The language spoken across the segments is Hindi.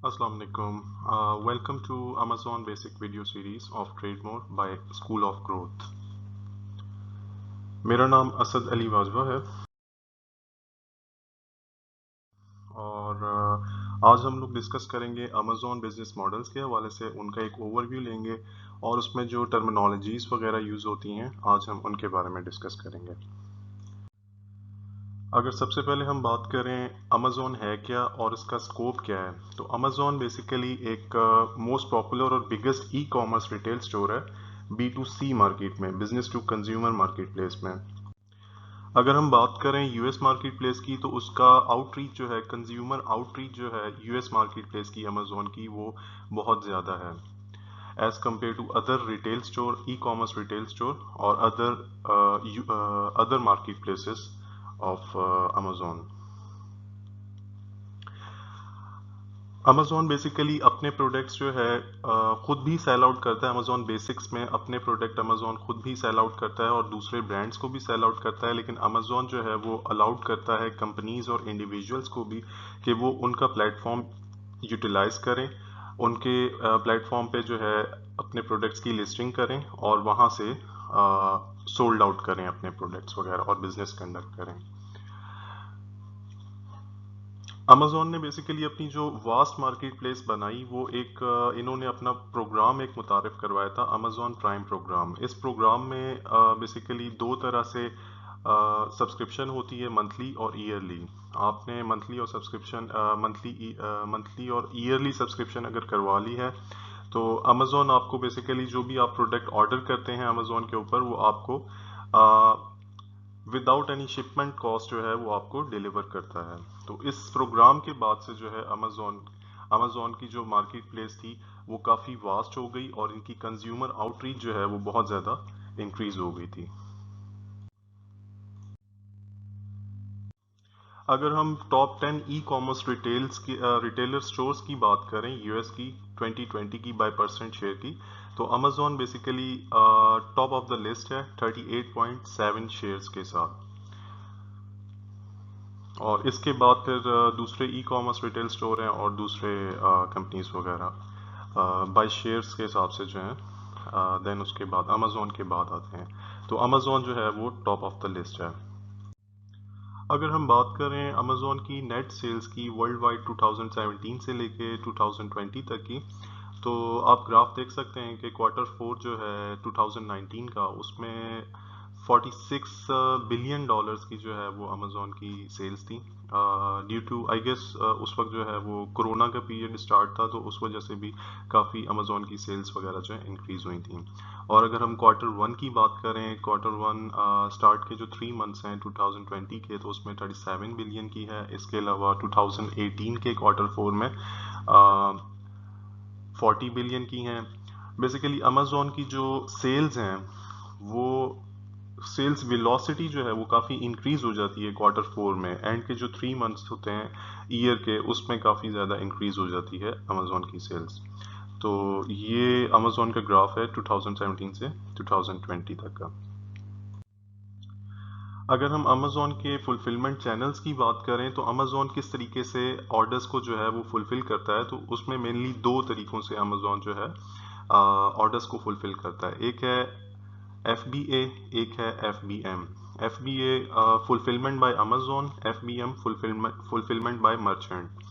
Assalamu alaikum. Welcome to Amazon Basic Video Series of Trademore by School of Growth. मेरा नाम असद अली वाजवा है और आज हम लोग डिस्कस करेंगे Amazon बिजनेस मॉडल्स के हवाले से उनका एक ओवरव्यू लेंगे और उसमें जो टर्मिनोलॉजीज वगैरह यूज़ होती हैं आज हम उनके बारे में डिस्कस करेंगे। अगर सबसे पहले हम बात करें अमेज़ॉन है क्या और इसका स्कोप क्या है, तो अमेज़ॉन बेसिकली एक मोस्ट पॉपुलर और biggest e commerce retail store है B2C मार्केट में, business to consumer marketplace में। अगर हम बात करें यूएस मार्केट प्लेस की, तो उसका आउटरीच जो है, कंज्यूमर आउटरीच जो है यूएस मार्केट प्लेस की अमेज़ॉन की, वो बहुत ज़्यादा है as compare to other retail store, e commerce retail store और other market places of Amazon. Amazon basically अपने प्रोडक्ट्स जो है खुद भी सेल आउट करता है। अमेज़ॉन बेसिक्स में अपने प्रोडक्ट अमेज़ॉन खुद भी सेल आउट करता है और दूसरे ब्रांड्स को भी सेल आउट करता है, लेकिन अमेज़ॉन जो है वो अलाउड करता है कंपनीज और इंडिविजुअल्स को भी कि वो उनका प्लेटफॉर्म यूटिलाइज करें, उनके प्लेटफॉर्म पे जो है अपने प्रोडक्ट्स की लिस्टिंग करें और वहाँ से सोल्ड आउट करें अपने प्रोडक्ट्स वगैरह और बिजनेस कंडक्ट करें। अमेज़ॉन ने बेसिकली अपनी जो वास्ट मार्केट प्लेस बनाई, वो एक इन्होंने अपना प्रोग्राम एक मुतारिफ करवाया था, अमेज़ॉन प्राइम प्रोग्राम। इस प्रोग्राम में बेसिकली दो तरह से सब्सक्रिप्शन होती है, मंथली और ईयरली। आपने मंथली और सब्सक्रिप्शन मंथली और ईयरली सब्सक्रिप्शन अगर करवा ली है, तो अमेज़ॉन आपको बेसिकली जो भी आप प्रोडक्ट ऑर्डर करते हैं अमेज़ॉन के ऊपर, वो आपको विदाउट एनी शिपमेंट कॉस्ट जो है वो आपको डिलीवर करता है। तो इस प्रोग्राम के बाद से जो है अमेज़ॉन की जो मार्केट प्लेस थी वो काफ़ी वास्ट हो गई और इनकी कंज्यूमर आउटरीच जो है वो बहुत ज़्यादा इंक्रीज हो गई थी। अगर हम top 10 e commerce retailer stores की बात करें यूएस की 2020 की बाय परसेंट शेयर की, तो Amazon basically top of the list है 38.7 शेयर्स के साथ। और इसके बाद फिर दूसरे ई कॉमर्स रिटेल स्टोर हैं और दूसरे कंपनीज वगैरह बाय शेयर्स के हिसाब से जो हैं। देन उसके बाद अमेज़ॉन के बाद आते हैं, तो अमेज़ॉन जो है वो टॉप ऑफ द लिस्ट है। अगर हम बात करें अमेज़ॉन की नेट सेल्स की वर्ल्ड वाइड 2017 से लेके 2020 तक की, तो आप ग्राफ देख सकते हैं कि क्वार्टर फोर जो है 2019 का, उसमें 46 बिलियन डॉलर्स की जो है वो अमेज़ॉन की सेल्स थी। ड्यू टू आई गेस उस वक्त जो है वो कोरोना का पीरियड स्टार्ट था, तो उस वजह से भी काफ़ी अमेज़ॉन की सेल्स वगैरह जो है इंक्रीज हुई थी। और अगर हम क्वार्टर वन की बात करें, क्वार्टर वन स्टार्ट के जो 3 मंथ्स हैं 2020 के, तो उसमें 37 बिलियन की है। इसके अलावा 2018 के क्वार्टर फोर में 40 बिलियन की हैं। बेसिकली अमेज़ॉन की जो सेल्स हैं, वो सेल्स वेलोसिटी जो है वो काफ़ी इंक्रीज हो जाती है क्वार्टर फोर में। एंड के जो 3 मंथ्स होते हैं ईयर के, उसमें काफ़ी ज़्यादा इंक्रीज हो जाती है अमेज़ॉन की सेल्स। तो ये अमेज़ॉन का ग्राफ है 2017 से 2020 तक का। अगर हम अमेज़ॉन के फुलफिलमेंट चैनल्स की बात करें, तो अमेज़ॉन किस तरीके से ऑर्डर्स को जो है वो फुलफिल करता है, तो उसमें मेनली दो तरीकों से अमेज़ॉन जो है ऑर्डर्स को फुलफिल करता है। एक है FBA, एक है FBM। FBA fulfilment bye Amazon, FBM fulfilment bye merchant.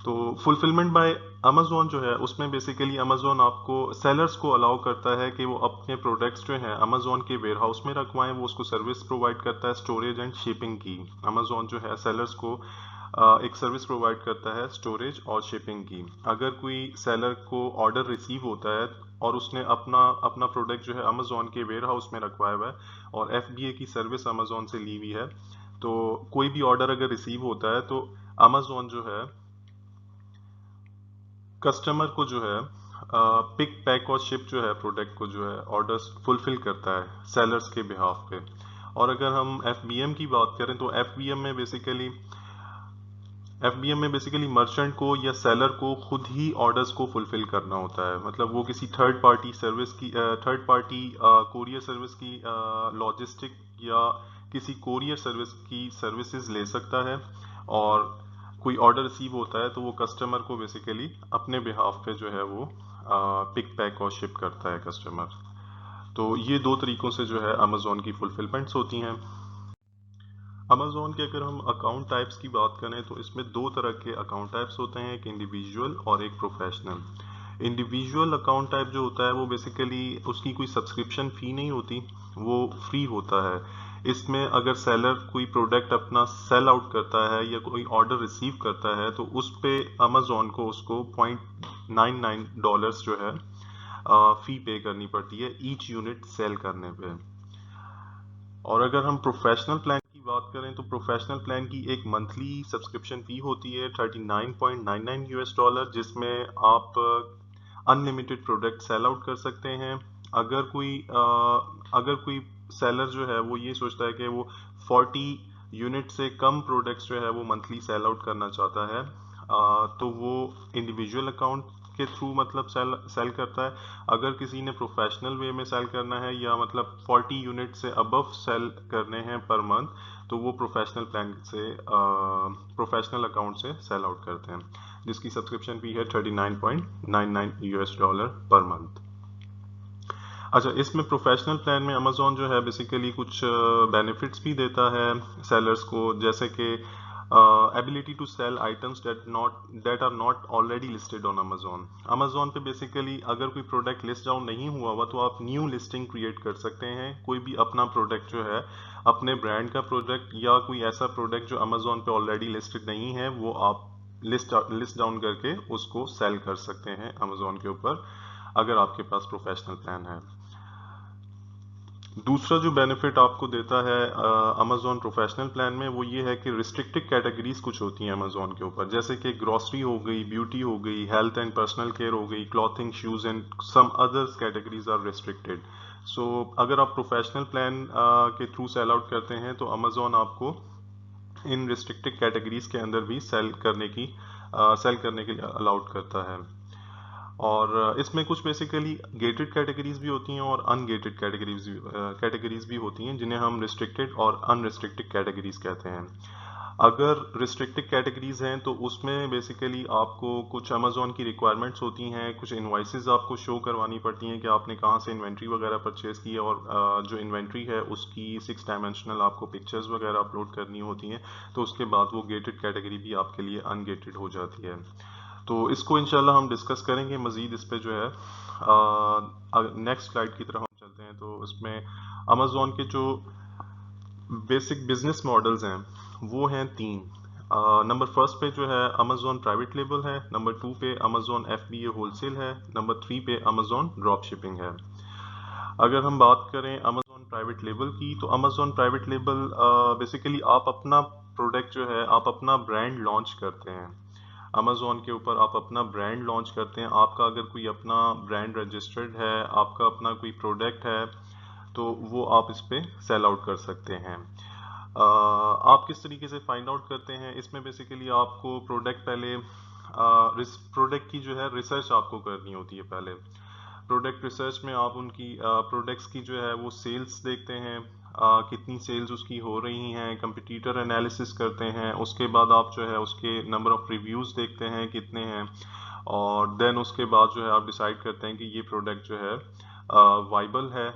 तो फुलफिलमेंट बाय अमेज़ॉन जो है, उसमें बेसिकली अमेज़ॉन आपको सेलर्स को अलाउ करता है कि वो अपने प्रोडक्ट्स जो हैं अमेज़ॉन के वेयर हाउस में रखवाएं। वो उसको सर्विस प्रोवाइड करता है स्टोरेज एंड शिपिंग की। अमेज़ॉन जो है सेलर्स को एक सर्विस प्रोवाइड करता है स्टोरेज और शिपिंग की। अगर कोई सेलर को ऑर्डर रिसीव होता है और उसने अपना अपना प्रोडक्ट जो है अमेज़ॉन के वेयर हाउस में रखवाया हुआ है और FBA की सर्विस अमेज़ॉन से ली हुई है, तो कोई भी ऑर्डर अगर रिसीव होता है, तो अमेज़ॉन जो है कस्टमर को जो है पिक पैक और शिप जो है प्रोडक्ट को जो है ऑर्डर्स फुलफिल करता है सेलर्स के बिहाफ पे। और अगर हम FBM की बात करें, तो FBM में बेसिकली मर्चेंट को या सेलर को खुद ही ऑर्डर्स को फुलफिल करना होता है। मतलब वो किसी थर्ड पार्टी कोरियर सर्विस की लॉजिस्टिक या किसी कोरियर सर्विस की सर्विसेज ले सकता है और कोई ऑर्डर रिसीव होता है तो वो कस्टमर को बेसिकली अपने बिहाफ पे जो है वो पिक पैक और शिप करता है कस्टमर। तो ये दो तरीकों से जो है अमेजोन की फुलफिलमेंट्स होती हैं। अमेजोन के अगर हम अकाउंट टाइप्स की बात करें तो इसमें दो तरह के अकाउंट टाइप्स होते हैं, एक इंडिविजुअल और एक प्रोफेशनल। इंडिविजुअल अकाउंट टाइप जो होता है वो बेसिकली उसकी कोई सब्सक्रिप्शन फ़ी नहीं होती, वो फ्री होता है। इसमें अगर सेलर कोई प्रोडक्ट अपना सेल आउट करता है या कोई ऑर्डर रिसीव करता है तो उस पे अमेजोन को उसको $0.99 जो है फ़ी पे करनी पड़ती है ईच यूनिट सेल करने पे। और अगर हम प्रोफेशनल प्लान की बात करें तो प्रोफेशनल प्लान की एक मंथली सब्सक्रिप्शन फी होती है $39.99, जिसमें आप अनलिमिटेड प्रोडक्ट सेल आउट कर सकते हैं। अगर कोई सेलर जो है वो ये सोचता है कि वो 40 यूनिट से कम प्रोडक्ट्स जो है वो मंथली सेल आउट करना चाहता है, तो वो इंडिविजुअल अकाउंट के थ्रू मतलब सेल करता है। अगर किसी ने प्रोफेशनल वे में सेल करना है या मतलब 40 यूनिट से अबव सेल करने हैं पर मंथ, तो वो प्रोफेशनल प्लान से प्रोफेशनल अकाउंट से सेल आउट करते हैं, जिसकी सब्सक्रिप्शन फी है $39.99 पर मंथ। अच्छा, इसमें प्रोफेशनल प्लान में अमेजोन जो है बेसिकली कुछ बेनिफिट्स भी देता है सेलर्स को, जैसे कि ability to sell items that are not already listed on Amazon. Amazon पे बेसिकली अगर कोई प्रोडक्ट लिस्ट डाउन नहीं हुआ हुआ तो आप न्यू लिस्टिंग क्रिएट कर सकते हैं। कोई भी अपना प्रोडक्ट जो है, अपने ब्रांड का प्रोडक्ट या कोई ऐसा प्रोडक्ट जो अमेजोन पे ऑलरेडी लिस्टेड नहीं है, वो आप लिस्ट डाउन करके उसको सेल कर सकते हैं अमेजोन के ऊपर, अगर आपके पास प्रोफेशनल प्लान है। दूसरा जो बेनिफिट आपको देता है अमेजोन प्रोफेशनल प्लान में, वो ये है कि रिस्ट्रिक्टेड कैटेगरीज कुछ होती हैं अमेजोन के ऊपर, जैसे कि ग्रोसरी हो गई, ब्यूटी हो गई, हेल्थ एंड पर्सनल केयर हो गई, clothing, shoes and some others categories are restricted. So अगर आप प्रोफेशनल प्लान के थ्रू सेल आउट करते हैं तो अमेजोन आपको इन रिस्ट्रिक्टेड कैटेगरीज के अंदर भी सेल करने के लिए अलाउड करता है। और इसमें कुछ बेसिकली गेटेड कैटेगरीज भी होती हैं और अनगेटेड कैटेगरीज भी होती हैं, जिन्हें हम रिस्ट्रिक्टेड और अनरिस्ट्रिक्टेड कैटेगरीज कहते हैं। अगर रिस्ट्रिक्टेड कैटेगरीज हैं तो उसमें बेसिकली आपको कुछ अमेजोन की रिक्वायरमेंट्स होती हैं, कुछ इनवाइसेस आपको शो करवानी पड़ती हैं कि आपने कहाँ से इन्वेंट्री वगैरह परचेज की है, और जो इन्वेंट्री है उसकी 6 डायमेंशनल आपको पिक्चर्स वगैरह अपलोड करनी होती हैं। तो उसके बाद वो गेटेड कैटेगरी भी आपके लिए अनगेटेड हो जाती है। तो इसको इंशाल्लाह हम डिस्कस करेंगे मज़ीद इस पे जो है। नेक्स्ट स्लाइड की तरफ हम चलते हैं। तो इसमें अमेजोन के जो बेसिक बिजनेस मॉडल्स हैं वो हैं 3। नंबर फर्स्ट पे जो है अमेजोन प्राइवेट लेबल है, नंबर 2 पे अमेजोन FBA होलसेल है, नंबर 3 पे अमेजोन ड्रॉप शिपिंग है। अगर हम बात करें अमेजोन प्राइवेट लेबल की, तो अमेजोन प्राइवेट लेबल बेसिकली आप अपना प्रोडक्ट जो है, आप अपना ब्रांड लॉन्च करते हैं अमेजोन के ऊपर, आप अपना ब्रांड लॉन्च करते हैं। आपका अगर कोई अपना ब्रांड रजिस्टर्ड है, आपका अपना कोई प्रोडक्ट है, तो वो आप इस पे सेल आउट कर सकते हैं। आप किस तरीके से फाइंड आउट करते हैं, इसमें बेसिकली आपको प्रोडक्ट की जो है रिसर्च आपको करनी होती है। पहले प्रोडक्ट रिसर्च में आप उनकी प्रोडक्ट्स की जो है वो सेल्स देखते हैं, कितनी सेल्स उसकी हो रही हैं, कंपटीटर एनालिसिस करते हैं। उसके बाद आप जो है उसके नंबर ऑफ रिव्यूज़ देखते हैं कितने हैं, और देन उसके बाद जो है आप डिसाइड करते हैं कि ये प्रोडक्ट जो है वाइबल है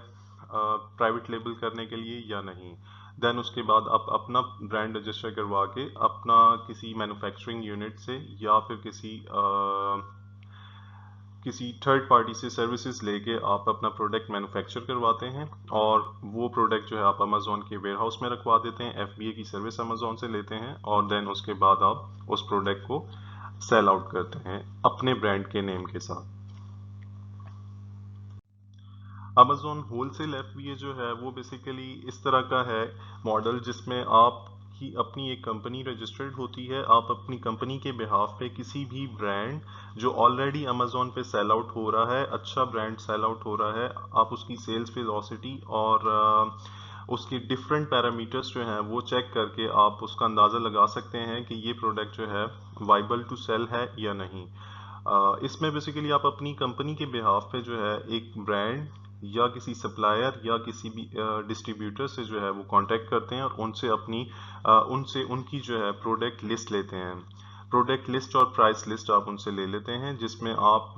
प्राइवेट लेबल करने के लिए या नहीं। देन उसके बाद आप अपना ब्रांड रजिस्टर करवा के अपना किसी मैन्युफैक्चरिंग यूनिट से या फिर किसी थर्ड पार्टी से सर्विसेज लेके आप अपना प्रोडक्ट मैन्युफैक्चर करवाते हैं, और वो प्रोडक्ट जो है आप अमेजोन के वेयर हाउस में रखवा देते हैं, FBA की सर्विस अमेजोन से लेते हैं, और देन उसके बाद आप उस प्रोडक्ट को सेल आउट करते हैं अपने ब्रांड के नेम के साथ। अमेजोन होलसेल FBA जो है वो बेसिकली इस तरह का है मॉडल, जिसमें आप की अपनी एक कंपनी रजिस्टर्ड होती है। आप अपनी कंपनी के बिहाफ पे किसी भी ब्रांड जो ऑलरेडी अमेजोन पे सेल आउट हो रहा है, अच्छा ब्रांड सेल आउट हो रहा है, आप उसकी सेल्स वेलोसिटी और उसकी डिफरेंट पैरामीटर्स जो हैं वो चेक करके आप उसका अंदाज़ा लगा सकते हैं कि ये प्रोडक्ट जो है वाइबल टू सेल है या नहीं। इसमें बेसिकली आप अपनी कंपनी के बिहाफ पे जो है एक ब्रांड या किसी सप्लायर या किसी भी डिस्ट्रीब्यूटर से जो है वो कांटेक्ट करते हैं और उनसे उनकी जो है प्रोडक्ट लिस्ट लेते हैं। प्रोडक्ट लिस्ट और प्राइस लिस्ट आप उनसे ले लेते हैं, जिसमें आप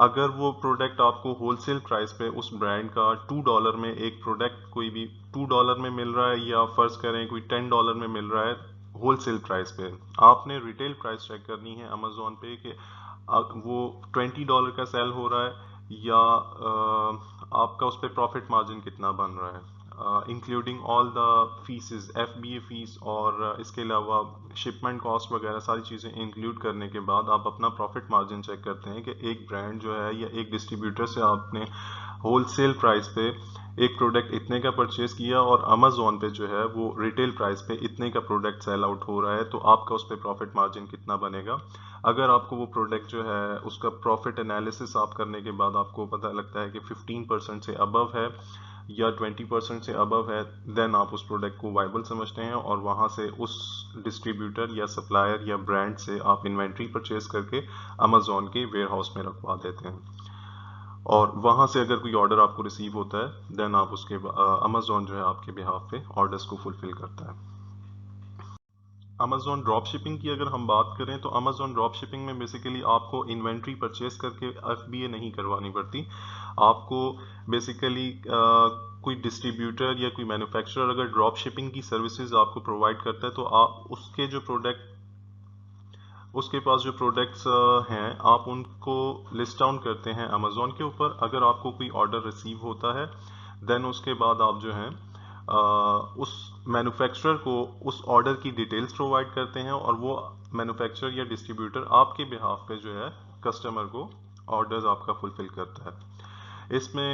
अगर वो प्रोडक्ट आपको होलसेल प्राइस पे उस ब्रांड का $2 में एक प्रोडक्ट कोई भी $2 में मिल रहा है, या फर्ज करें कोई $10 में मिल रहा है होलसेल प्राइस पे, आपने रिटेल प्राइस चेक करनी है अमेजोन पे कि वो $20 का सेल हो रहा है, या आपका उस पर प्रॉफिट मार्जिन कितना बन रहा है, including all the faeces, FBA fees, और इसके अलावा शिपमेंट कॉस्ट वगैरह सारी चीज़ें इंक्लूड करने के बाद आप अपना प्रॉफिट मार्जिन चेक करते हैं कि एक ब्रांड जो है या एक डिस्ट्रीब्यूटर से आपने होलसेल प्राइस पे एक प्रोडक्ट इतने का परचेज किया और अमेजोन पे जो है वो रिटेल प्राइस पे इतने का प्रोडक्ट सेल आउट हो रहा है, तो आपका उस पर प्रॉफिट मार्जिन कितना बनेगा। अगर आपको वो प्रोडक्ट जो है उसका प्रॉफिट एनालिसिस आप करने के बाद आपको पता लगता है कि 15% से अबव है या 20% से अबव है, देन आप उस प्रोडक्ट को वाइबल समझते हैं और वहां से उस डिस्ट्रीब्यूटर या सप्लायर या ब्रांड से आप इन्वेंट्री परचेज करके अमेजोन के वेयर हाउस में रखवा देते हैं, और वहां से अगर कोई ऑर्डर आपको रिसीव होता है देन आप उसके अमेजोन जो है आपके बिहाफ पे ऑर्डर्स को फुलफिल करता है। अमेजोन ड्रॉप शिपिंग की अगर हम बात करें तो अमेजोन ड्रॉप शिपिंग में बेसिकली आपको इन्वेंट्री परचेज करके FBA नहीं करवानी पड़ती। आपको बेसिकली कोई डिस्ट्रीब्यूटर या कोई मैन्युफैक्चरर अगर ड्रॉप शिपिंग की सर्विसेज आपको प्रोवाइड करता है तो आप उसके पास जो प्रोडक्ट्स हैं आप उनको लिस्ट डाउन करते हैं अमेजोन के ऊपर। अगर आपको कोई ऑर्डर रिसीव होता है देन उसके बाद आप जो है उस मैन्युफैक्चरर को उस ऑर्डर की डिटेल्स प्रोवाइड करते हैं, और वो मैन्युफैक्चरर या डिस्ट्रीब्यूटर आपके बिहाफ पे जो है कस्टमर को ऑर्डर्स आपका फुलफिल करता है। इसमें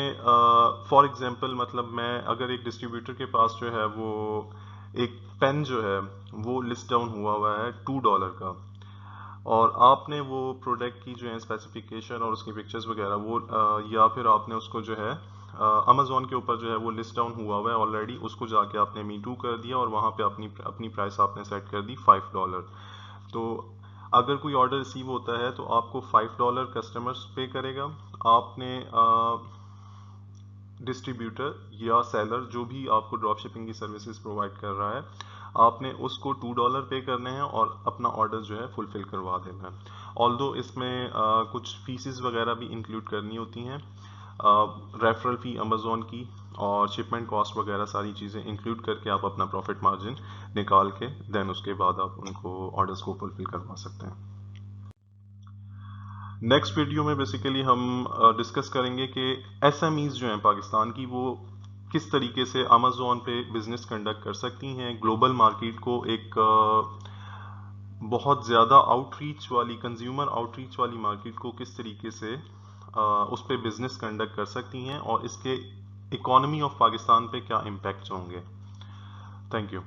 फॉर एग्जांपल मतलब मैं अगर एक डिस्ट्रीब्यूटर के पास जो है वो एक पेन जो है वो लिस्ट डाउन हुआ है $2 का, और आपने वो प्रोडक्ट की जो है स्पेसिफिकेशन और उसकी पिक्चर्स वगैरह वो या फिर आपने उसको जो है अमेजोन के ऊपर जो है वो लिस्ट डाउन हुआ है ऑलरेडी, उसको जाके आपने मी टू कर दिया और वहां पे अपनी अपनी प्राइस आपने सेट कर दी $5। तो अगर कोई ऑर्डर रिसीव होता है तो आपको $5 कस्टमर्स पे करेगा, आपने डिस्ट्रीब्यूटर या सेलर जो भी आपको ड्रॉप शिपिंग की सर्विसेज प्रोवाइड कर रहा है आपने उसको $2 पे करने हैं और अपना ऑर्डर जो है फुलफिल करवा देना है। ऑल्दो इसमें कुछ फीसेस वगैरह भी इंक्लूड करनी होती हैं, रेफरल फी अमेजोन की और शिपमेंट कॉस्ट वगैरह सारी चीज़ें इंक्लूड करके आप अपना प्रॉफिट मार्जिन निकाल के देन उसके बाद आप उनको ऑर्डर्स को फुलफिल करवा सकते हैं। नेक्स्ट वीडियो में बेसिकली हम डिस्कस करेंगे कि SMEs जो हैं पाकिस्तान की वो किस तरीके से अमेजोन पे बिजनेस कंडक्ट कर सकती हैं, ग्लोबल मार्केट को एक बहुत ज़्यादा आउटरीच वाली कंज्यूमर आउटरीच वाली मार्केट को किस तरीके से उस पर बिजनेस कंडक्ट कर सकती हैं और इसके इकोनॉमी ऑफ पाकिस्तान पे क्या इम्पैक्ट्स होंगे। Thank you.